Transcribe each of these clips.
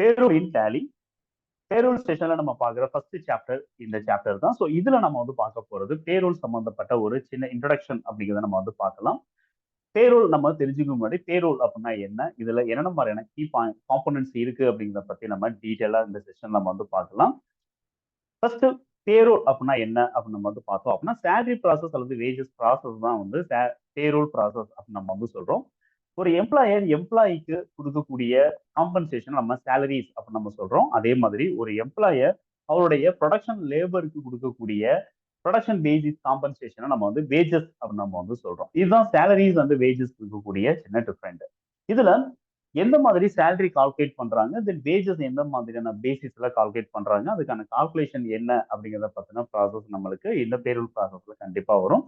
Payroll இன் tally. Payroll ஸ்டேஷன்ல நம்ம பார்க்குற ஃபர்ஸ்ட் சாப்டர் இந்த சாப்டர் தான். ஸோ இதுல நம்ம வந்து பார்க்க போறது பேரோல் சம்பந்தப்பட்ட ஒரு சின்ன இன்ட்ரடக்ஷன் அப்படிங்கிறத நம்ம வந்து பார்க்கலாம். பேரோல் நம்ம தெரிஞ்சுக்க முன்னாடி பேரோல் அப்படின்னா என்ன, இதுல என்னென்ன மாதிரியான கீ காம்போனன்ட்ஸ் இருக்கு அப்படிங்கிறத பத்தி நம்ம டீட்டெயிலா இந்த செஷன் நம்ம வந்து பார்க்கலாம். ஃபர்ஸ்ட் பேரோல் அப்படின்னா என்ன அப்படின்னு நம்ம வந்து பார்த்தோம் அப்படின்னா சேலரி ப்ராசஸ் அல்லது வேஜஸ் ப்ராசஸ் தான் வந்து பேரோல் ப்ராசஸ் அப்படின்னு நம்ம வந்து சொல்றோம். ஒரு எம்ப்ளாயர் எம்ப்ளாயிக்கு கொடுக்கக்கூடிய காம்பன்சேஷன் நம்ம சேலரிஸ் அப்படின்னு நம்ம சொல்றோம். அதே மாதிரி ஒரு எம்ப்ளாயர் அவருடைய ப்ரொடக்ஷன் லேபருக்கு கொடுக்கக்கூடிய ப்ரொடக்ஷன் பேசிஸ் காம்பன்சேஷனை நம்ம வந்து வேஜஸ் அப்படின்னு நம்ம வந்து சொல்றோம். இதுதான் சேலரிஸ் வந்து வேஜஸ் இருக்கக்கூடிய சின்ன டிஃபரெண்ட். இதுல எந்த மாதிரி சேலரி கால்குலேட் பண்றாங்க, தென் வேஜஸ் எந்த மாதிரியான பேசிஸ்ல கால்குலேட் பண்றாங்க, அதுக்கான கால்குலேஷன் என்ன அப்படிங்கிறத பத்தின ப்ராசஸ் நம்மளுக்கு இந்த பேரோல் ப்ராசஸ்ல கண்டிப்பா வரும்.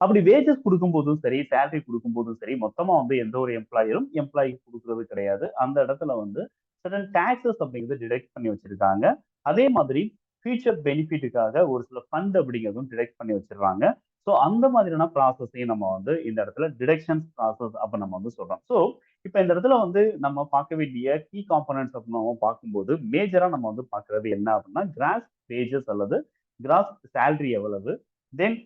அப்படி வேஜஸ் கொடுக்கும்போதும் சரி, சேலரி கொடுக்கும்போதும் சரி, மொத்தமா வந்து எந்த ஒரு எம்ப்ளாயரும் எம்ப்ளாயிக்கு கொடுக்கறது கிடையாது. அந்த இடத்துல வந்து சடன் டாக்ஸஸ் அப்படிங்கிறது டிடெக்ட் பண்ணி வச்சிருக்காங்க. அதே மாதிரி ஃபியூச்சர் பெனிஃபிட்டுக்காக ஒரு சில ஃபண்ட் அப்படிங்கிறதும் டிடெக்ட் பண்ணி வச்சிருக்காங்க. ஸோ அந்த மாதிரியான ப்ராசஸையும் நம்ம வந்து இந்த இடத்துல டிடெக்ஷன்ஸ் ப்ராசஸ் அப்ப நம்ம வந்து சொல்றோம். ஸோ இப்ப இந்த இடத்துல வந்து நம்ம பார்க்க வேண்டிய கீ காம்போனன்ட்ஸ் அப்படின்னு நம்ம பார்க்கும்போது மேஜரா நம்ம வந்து பார்க்கறது என்ன அப்படின்னா கிராஸ் வேஜஸ் அல்லது கிராஸ் சேலரி எவ்வளவு, தென்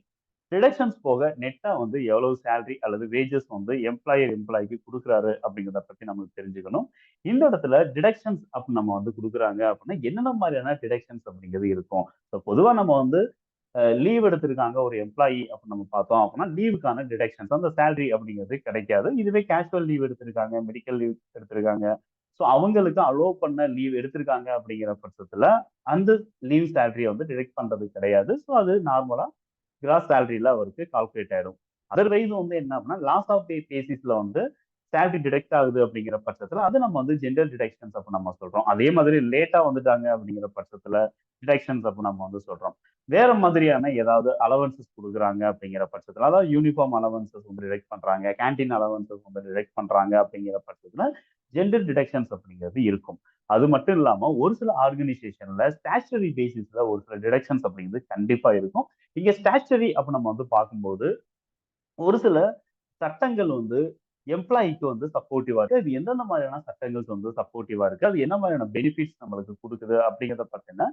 டிடக்ஷன்ஸ் போக நெட்டா வந்து எவ்வளவு சேலரி அல்லது வேஜஸ் வந்து எம்ப்ளாய்க்கு கொடுக்குறாரு அப்படிங்கிறத பத்தி நமக்கு தெரிஞ்சுக்கணும். இந்த இடத்துல டிடக்ஷன்ஸ் அப்படி நம்ம வந்து கொடுக்குறாங்க அப்படின்னா என்னென்ன மாதிரியான டிடக்ஷன்ஸ் அப்படிங்கிறது இருக்கும். ஸோ பொதுவா நம்ம வந்து லீவ் எடுத்திருக்காங்க ஒரு எம்ப்ளாயி அப்படின்னு நம்ம பார்த்தோம் அப்படின்னா லீவுக்கான டிடக்ஷன்ஸ் அந்த சேலரி அப்படிங்கிறது கிடைக்காது. இதுவே கேஷுவல் லீவ் எடுத்திருக்காங்க, மெடிக்கல் லீவ் எடுத்திருக்காங்க, ஸோ அவங்களுக்கு அலோவ் பண்ண லீவ் எடுத்திருக்காங்க அப்படிங்கிற பட்சத்துல அந்த லீவ் சேலரியை வந்து டிடெக்ட் பண்றது கிடையாது. ஸோ அது நார்மலா கிராஸ் சேலரியில அவருக்கு கால்குலேட் ஆயிடும். அதர்வைஸ் வந்து என்ன அப்படின்னா லாஸ் ஆஃப் பே பேசிஸ்ல வந்து சேலரி டிடெக்ட் ஆகுது அப்படிங்கிற பட்சத்துல அது நம்ம வந்து ஜென்ரல் டிடெக்ஷன்ஸ் அப்ப நம்ம சொல்றோம். அதே மாதிரி லேட்டா வந்துட்டாங்க அப்படிங்கிற பட்சத்துல டிடெக்ஷன்ஸ் அப்ப நம்ம வந்து சொல்றோம். வேற மாதிரியான ஏதாவது அலவன்சஸ் கொடுக்குறாங்க அப்படிங்கிற பட்சத்துல அதாவது யூனிஃபார்ம் அலவன்சஸ் வந்து டிடெக்ட் பண்றாங்க, கேன்டீன் அலவன்சஸ் வந்து டிடெக்ட் பண்றாங்க அப்படிங்கிற பட்சத்துல ஜென்ரல் டிடெக்ஷன்ஸ் அப்படிங்கிறது இருக்கும். அது மட்டும் இல்லாம ஒரு சில ஆர்கனைசேஷன்ல ஸ்டாச்சுரி பேசிஸ்ல ஒரு சில டிடெக்ஷன்ஸ் அப்படிங்கிறது கண்டிப்பா இருக்கும். இங்க ஸ்டாச்சுரி அப்ப நம்ம வந்து பார்க்கும்போது ஒரு சில சட்டங்கள் வந்து எம்ப்ளாயிக்கு வந்து சப்போர்ட்டிவா இருக்கு. அது எந்தெந்த மாதிரியான சட்டங்கள் வந்து சப்போர்ட்டிவா இருக்கு, அது என்ன மாதிரியான பெனிஃபிட்ஸ் நம்மளுக்கு கொடுக்குது அப்படிங்கிறத பத்தின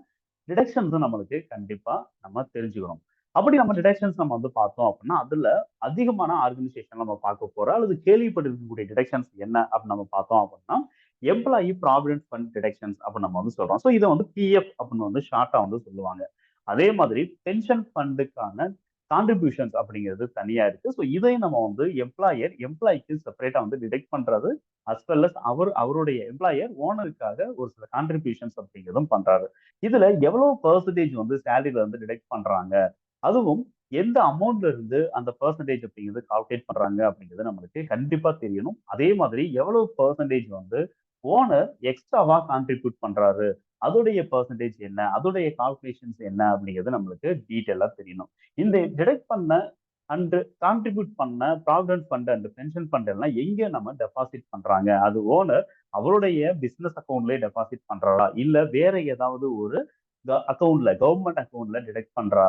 டிடக்ஷன்ஸ் நம்மளுக்கு கண்டிப்பா நம்ம தெரிஞ்சுக்கணும். அப்படி நம்ம டிடக்ஷன்ஸ் நம்ம வந்து பார்த்தோம் அப்படின்னா அதுல அதிகமான ஆர்கனைசேஷன் நம்ம பார்க்க போறோம் அல்லது கேள்விப்பட்டிருக்கக்கூடிய டிடக்ஷன்ஸ் என்ன அப்படின்னு நம்ம பார்த்தோம் அப்படின்னா எம்ப்ளாயி ப்ராவிடன்ட் ஃபண்ட் டிடக்ஷன்ஸ் அப்படின்னு நம்ம வந்து சொல்றோம். ஸோ இதை வந்து பிஎஃப் அப்படின்னு வந்து ஷார்ட்டா வந்து சொல்லுவாங்க. அதே மாதிரி பென்ஷன் ஃபண்டுக்கான கான்ட்ரிபியூஷன்ஸ் அப்படிங்கிறது தனியா இருக்கு. ஸோ இதையும் நம்ம வந்து எம்ப்ளாய்க்கு செப்பரேட்டா வந்து டிடெக்ட் பண்றது அஸ் வெல் அஸ் அவருடைய எம்ப்ளாயர் ஓனருக்காக ஒரு சில கான்ட்ரிபியூஷன்ஸ் அப்படிங்கிறதும் பண்றாரு. இதுல எவ்வளவு பெர்சன்டேஜ் வந்து சேலரியில வந்து டிடெக்ட் பண்றாங்க, அதுவும் எந்த அமௌண்ட்ல இருந்து அந்த பெர்சன்டேஜ் அப்படிங்கிறது கால்குலேட் பண்றாங்க அப்படிங்கிறது நம்மளுக்கு கண்டிப்பா தெரியணும். அதே மாதிரி எவ்வளவு பெர்சன்டேஜ் வந்து ஓனர் எக்ஸ்ட்ராவா கான்ட்ரிபியூட் பண்றாரு, அதோடைய பெர்சன்டேஜ் என்ன, அதோடைய கால்குலேஷன்ஸ் என்ன அப்படிங்கிறது நம்மளுக்கு டீட்டெயிலா தெரியணும். இந்த டிடெக்ட் பண்ண அண்ட் கான்ட்ரிபியூட் பண்ண provident fund and pension fund எல்லாம் எங்க நம்ம டெபாசிட் பண்றாங்க, அது ஓனர் அவருடைய பிசினஸ் அக்கௌண்ட்லயே டெபாசிட் பண்றாரா இல்ல வேற ஏதாவது ஒரு அக்கௌண்ட்ல கவர்மெண்ட் அக்கௌண்ட்ல டிடெக்ட் பண்றா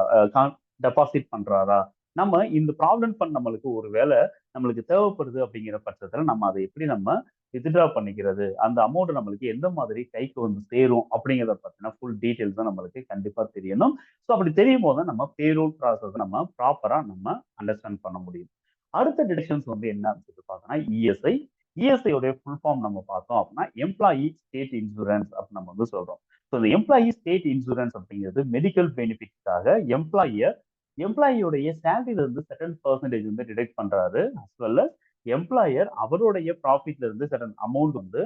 டெபாசிட் பண்றாரா, நம்ம இந்த ப்ராவிடன்ட் ஃபண்ட் நம்மளுக்கு ஒரு வேலை நம்மளுக்கு தேவைப்படுது அப்படிங்கிற பட்சத்துல நம்ம அதை எப்படி நம்ம வித்ட்ரா பண்ணிக்கிறது, அந்த அமௌண்ட் நம்மளுக்கு எந்த மாதிரி கைக்கு வந்து சேரும் அப்படிங்கிறத பத்தின ஃபுல் டீடைல்ஸ் தான் நம்மளுக்கு கண்டிப்பா தெரியணும். ஸோ அப்படி தெரியும் போது நம்ம பேரோல் ப்ராசஸ் நம்ம ப்ராப்பரா நம்ம அண்டர்ஸ்டாண்ட் பண்ண முடியும். அடுத்த டிடக்ஷன்ஸ் வந்து என்ன அப்படின்னு பார்த்தோம்னா இஎஸ்ஐ. இஎஸ்ஐயோட ஃபுல் ஃபார்ம் நம்ம பார்த்தோம் அப்படின்னா எம்ப்ளாயி ஸ்டேட் இன்சூரன்ஸ் அப்படின்னு நம்ம வந்து சொல்றோம். ஸோ இந்த எம்ப்ளாயி ஸ்டேட் இன்சூரன்ஸ் அப்படிங்கிறது மெடிக்கல் பெனிஃபிட்காக எம்ப்ளாயியோடைய சேலரியில இருந்து சர்டன் பெர்சன்டேஜ் வந்து டிடெக்ட் பண்றாரு. அஸ் வெல் அஸ் எம்ப்ளாயர் அவருடைய ப்ராஃபிட்ல இருந்து சர்டன் அமௌண்ட் வந்து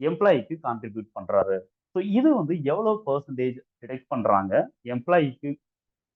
எம்ப்ளாயிக்கு கான்ட்ரிபியூட் பண்றாரு. ஸோ இது வந்து எவ்வளவு பெர்சன்டேஜ் டிடெக்ட் பண்றாங்க எம்ப்ளாயிக்கு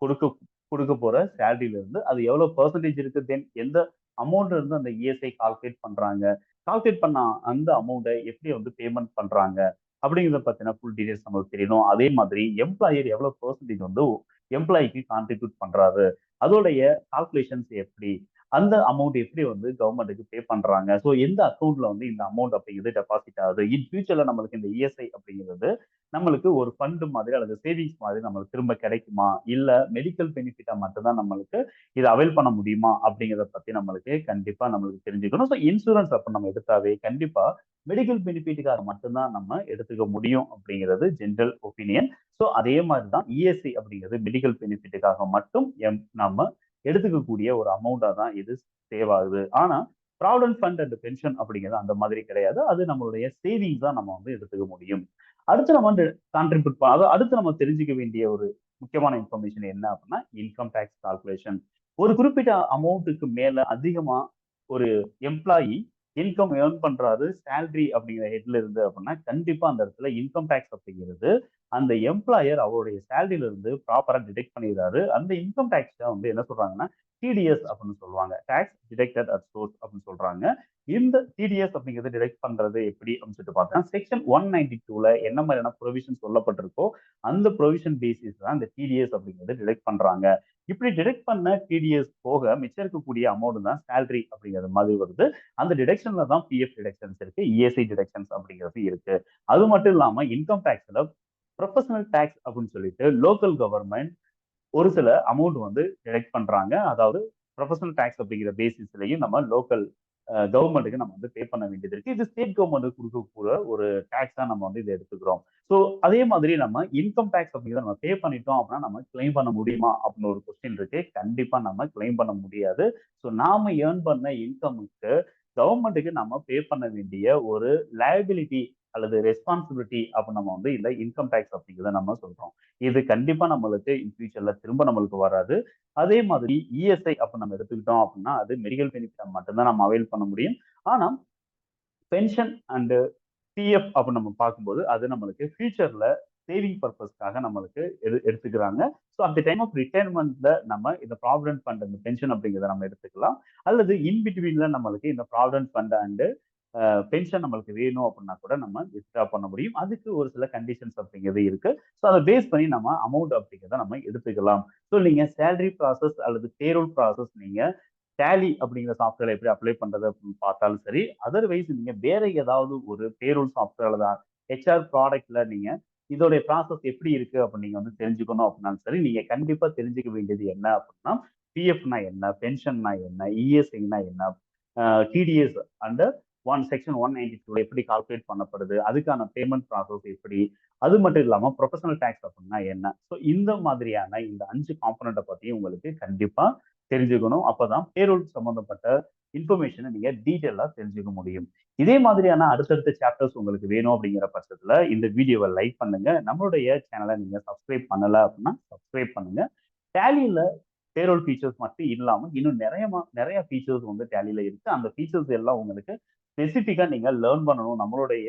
கொடுக்க கொடுக்க போற சேலரியில இருந்து அது எவ்வளவு பெர்சன்டேஜ் இருக்கு, தென் எந்த அமௌண்ட் இருந்து அந்த இஎஸ்ஐ கால்குலேட் பண்றாங்க, கால்குலேட் பண்ண அந்த அமௌண்ட்டை எப்படி வந்து பேமெண்ட் பண்றாங்க அப்படிங்கிறத பத்தின ஃபுல் டீடைல்ஸ் நம்மளுக்கு தெரியணும். அதே மாதிரி எம்ப்ளாயர் எவ்வளவு பெர்சன்டேஜ் வந்து எம்ப்ளாயிக்கு கான்ட்ரிபியூட் பண்றாரு, அதோடைய கால்குலேஷன்ஸ் எப்படி, அந்த அமௌண்ட் எப்படி வந்து கவர்மெண்ட்டுக்கு பே பண்றாங்க. ஸோ எந்த அக்கவுண்ட்ல வந்து இந்த அமௌண்ட் அப்படிங்கிறது டெபாசிட் ஆகுது. இன் ஃபியூச்சர்ல நம்மளுக்கு இந்த இஎஸ்ஐ அப்படிங்கிறது நம்மளுக்கு ஒரு ஃபண்ட் மாதிரி அல்லது சேவிங்ஸ் மாதிரி நம்மளுக்கு திரும்ப கிடைக்குமா? இல்ல மெடிக்கல் பெனிஃபிட்டா மட்டும் தான் நம்மளுக்கு இத அவைல் பண்ண முடியுமா? அப்படிங்கிறத பத்தி நம்மளுக்கு கண்டிப்பா நம்மளுக்கு தெரிஞ்சுக்கணும். ஸோ இன்சூரன்ஸ் அப்ப நம்ம எடுத்தாவே கண்டிப்பா மெடிக்கல் பெனிஃபிட்டுக்காக மட்டும் தான் நம்ம எடுத்துக்க முடியும் அப்படிங்கிறது ஜெனரல் ஒப்பீனியன். ஸோ அதே மாதிரி தான் இஎஸ்ஐ அப்படிங்கிறது மெடிக்கல் பெனிஃபிட்டுக்காக மட்டும் நம்ம எடுத்துக்கக்கூடிய ஒரு அமௌண்டா தான் இது சேவ் ஆகுது. ஆனா ப்ராவிடன்ட் ஃபண்ட் அண்ட் பென்ஷன் அப்படிங்கிறது அந்த மாதிரி கிடையாது. அது நம்மளுடைய சேவிங்ஸ் தான் நம்ம வந்து எடுத்துக்க முடியும். அடுத்து நம்ம வந்து கான்ட்ரிபியூட் அதாவது அடுத்து நம்ம தெரிஞ்சுக்க வேண்டிய ஒரு முக்கியமான இன்ஃபர்மேஷன் என்ன அப்படின்னா இன்கம் டேக்ஸ் கால்குலேஷன். ஒரு குறிப்பிட்ட அமௌண்ட்டுக்கு மேல அதிகமா ஒரு எம்ப்ளாயி இன்கம் ஏர்ன் பண்றாரு சேலரி அப்படிங்கிற ஹெட்ல இருந்து அப்படின்னா கண்டிப்பா அந்த இடத்துல இன்கம் டேக்ஸ் அப்படிங்கிறது அந்த எம்ப்ளாயர் அவருடைய சேலரியில இருந்து ப்ராப்பரா டிடெக்ட் பண்ணிடுறாரு. அந்த இன்கம் டேக்ஸ் வந்து என்ன சொல்றாங்கன்னா டிடிஎஸ் அப்படின்னு சொல்லுவாங்க. டாக்ஸ் டிடெக்டட் அட் சோர்ஸ் அப்படின்னு சொல்றாங்க. இந்த டிடிஎஸ் அப்படிங்கிறது டிடெக்ட் பண்றது எப்படி அப்படின்னு சொல்லிட்டு பார்த்தா செக்ஷன் 192ல என்ன மாதிரியான ப்ரொவிஷன் சொல்லப்பட்டிருக்கோ அந்த ப்ரொவிஷன் பேசிஸ் தான் இந்த டிடிஎஸ் அப்படிங்கிறது டிடெக்ட் பண்றாங்க. இப்படி டிடெக்ட் பண்ண டிடிஎஸ் போக மிச்சம் இருக்கக்கூடிய அமௌண்ட் தான் சேலரி அப்படிங்கிறது மாதிரி வருது. அந்த டிடெக்ஷன்ல தான் பிஎஃப் டிடெக்ஷன்ஸ் இருக்கு, இஎஸ்ஐ டிடெக்ஷன்ஸ் அப்படிங்கிறது இருக்கு. அது மட்டும் இல்லாம இன்கம் டேக்ஸ்ல ப்ரொஃபஷனல் டேக்ஸ் அப்படின்னு சொல்லிட்டு லோக்கல் கவர்மெண்ட் ஒரு சில அமௌண்ட் வந்து டிடெக்ட் பண்றாங்க. அதாவது ப்ரொஃபஷனல் டேக்ஸ் அப்படிங்கிற பேசிஸ்லயும் நம்ம லோக்கல் கவர்மெண்ட்டுக்கு நம்ம வந்து பே பண்ண வேண்டியது இருக்கு. இது ஸ்டேட் கவர்மெண்ட் கொடுக்கக்கூடிய ஒரு டேக்ஸா நம்ம வந்து இதை எடுத்துக்கிறோம். ஸோ அதே மாதிரி நம்ம இன்கம் டேக்ஸ் அப்படிங்கிறத நம்ம பே பண்ணிட்டோம் அப்படின்னா நம்ம கிளைம் பண்ண முடியுமா அப்படின்னு ஒரு கொஸ்டின் இருக்கு. கண்டிப்பா நம்ம கிளைம் பண்ண முடியாது. ஸோ நாம ஏர்ன் பண்ண இன்கமுக்கு கவர்மெண்ட்டுக்கு நம்ம பே பண்ண வேண்டிய ஒரு லயபிலிட்டி அல்லது ரெஸ்பான்சிபிலிட்டி அப்படின்னு நம்ம வந்து இந்த இன்கம் டேக்ஸ் அப்படிங்கிறத நம்ம சொல்றோம். இது கண்டிப்பா நம்மளுக்கு இன் ஃபியூச்சர்ல திரும்ப நம்மளுக்கு வராது. அதே மாதிரி இஎஸ்ஐ அப்ப நம்ம எடுத்துக்கிட்டோம் அப்படின்னா அது மெடிக்கல் பெனிஃபிட் மட்டும்தான் நம்ம அவைல் பண்ண முடியும். ஆனா பென்ஷன் அண்ட் பிஎஃப் அப்படின்னு நம்ம பார்க்கும்போது அது நம்மளுக்கு ஃபியூச்சர்ல சேவிங் பர்பஸ்க்காக நம்மளுக்கு எடுத்துக்கிறாங்க. So at the time of ரிட்டையர்மெண்ட்ல நம்ம இந்த ப்ராவிடன்ட் ஃபண்ட் அந்த பென்ஷன் அப்படிங்கிறத நம்ம எடுத்துக்கலாம். அல்லது இன் பிட்வீன்ல நம்மளுக்கு இந்த ப்ராவிடன்ட் ஃபண்ட் அண்ட் பென்ஷன் நம்மளுக்கு வேணும் அப்படின்னா கூட நம்ம வித்ட்ரா பண்ண முடியும். அதுக்கு ஒரு சில கண்டிஷன்ஸ் அப்படிங்கிறது இருக்கு. ஸோ அதை பேஸ் பண்ணி நம்ம அமௌண்ட் அப்படிங்கிறத நம்ம எடுத்துக்கலாம். ஸோ நீங்க சேலரி ப்ராசஸ் அல்லது பேரோல் ப்ராசஸ் நீங்க டேலி அப்படிங்கிற சாஃப்ட்வேர் எப்படி அப்ளை பண்றது அப்படின்னு பார்த்தாலும் சரி, அதர்வைஸ் நீங்க வேற ஏதாவது ஒரு பேரோல் சாஃப்ட்வேர் அல்லது ஹெச்ஆர் ப்ராடக்ட்ல நீங்க இதோடைய ப்ராசஸ் எப்படி இருக்கு அப்படின்னு நீங்க வந்து தெரிஞ்சுக்கணும் அப்படின்னாலும் சரி, நீங்க கண்டிப்பா தெரிஞ்சுக்க வேண்டியது என்ன அப்படின்னா பிஎஃப்னா என்ன, பென்ஷன்னா என்ன, இஎஸ்ஐனா என்ன, டிடிஎஸ் அண்டர் செக்ஷன் 192 எப்படி கால்குலேட் பண்ணப்படுது, அதுக்கான பேமெண்ட் ப்ராசஸ் எப்படி, அது மட்டும் இல்லாம ப்ரொஃபஷனல் டேக்ஸ் அப்படின்னா என்ன. ஸோ இந்த மாதிரியான இந்த 5 காம்பனண்ட்டை பத்தி உங்களுக்கு கண்டிப்பா தெரிஞ்சுக்கணும். அப்பதான் பேரோல் சம்பந்தப்பட்ட இன்ஃபர்மேஷனை நீங்க டீட்டெயிலா தெரிஞ்சுக்க முடியும். இதே மாதிரியான அடுத்தடுத்த சாப்டர்ஸ் உங்களுக்கு வேணும் அப்படிங்கிற பட்சத்துல இந்த வீடியோவை லைக் பண்ணுங்க. நம்மளுடைய சேனலை நீங்க சப்ஸ்கிரைப் பண்ணல அப்படின்னா சப்ஸ்கிரைப் பண்ணுங்க. டேலியில பேரோல் ஃபீச்சர்ஸ் மட்டும் இல்லாம இன்னும் நிறைய ஃபீச்சர்ஸ் வந்து டேலியில இருக்கு. அந்த ஃபீச்சர்ஸ் எல்லாம் உங்களுக்கு ஸ்பெசிஃபிக்கா நீங்க லேர்ன் பண்ணணும் நம்மளுடைய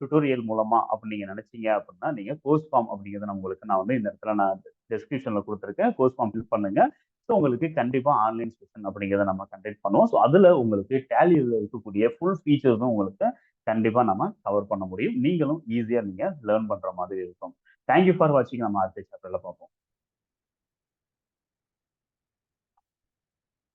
டுட்டோரியல் மூலமா அப்படின்னு நீங்க நினைச்சீங்க அப்படின்னா நீங்க கோர்ஸ் ஃபார்ம் அப்படிங்கிறத நான் வந்து இந்த இடத்துல நான் டெஸ்கிரிப்ஷன்ல கொடுத்துருக்கேன். கோர்ஸ் ஃபார்ம் ஃபில் பண்ணுங்க. ஸோ உங்களுக்கு கண்டிப்பா ஆன்லைன் செஷன் அப்படிங்கிறத நம்ம கண்டக்ட் பண்ணுவோம். ஸோ அதுல உங்களுக்கு டேலியில இருக்கக்கூடிய ஃபுல் ஃபீச்சர்ஸும் உங்களுக்கு கண்டிப்பா நம்ம கவர் பண்ண முடியும். நீங்களும் ஈஸியா நீங்க லேர்ன் பண்ற மாதிரி இருக்கும். தேங்க்யூ ஃபார் வாட்சிங். நம்ம அடுத்த சாப்டர்ல பார்ப்போம்.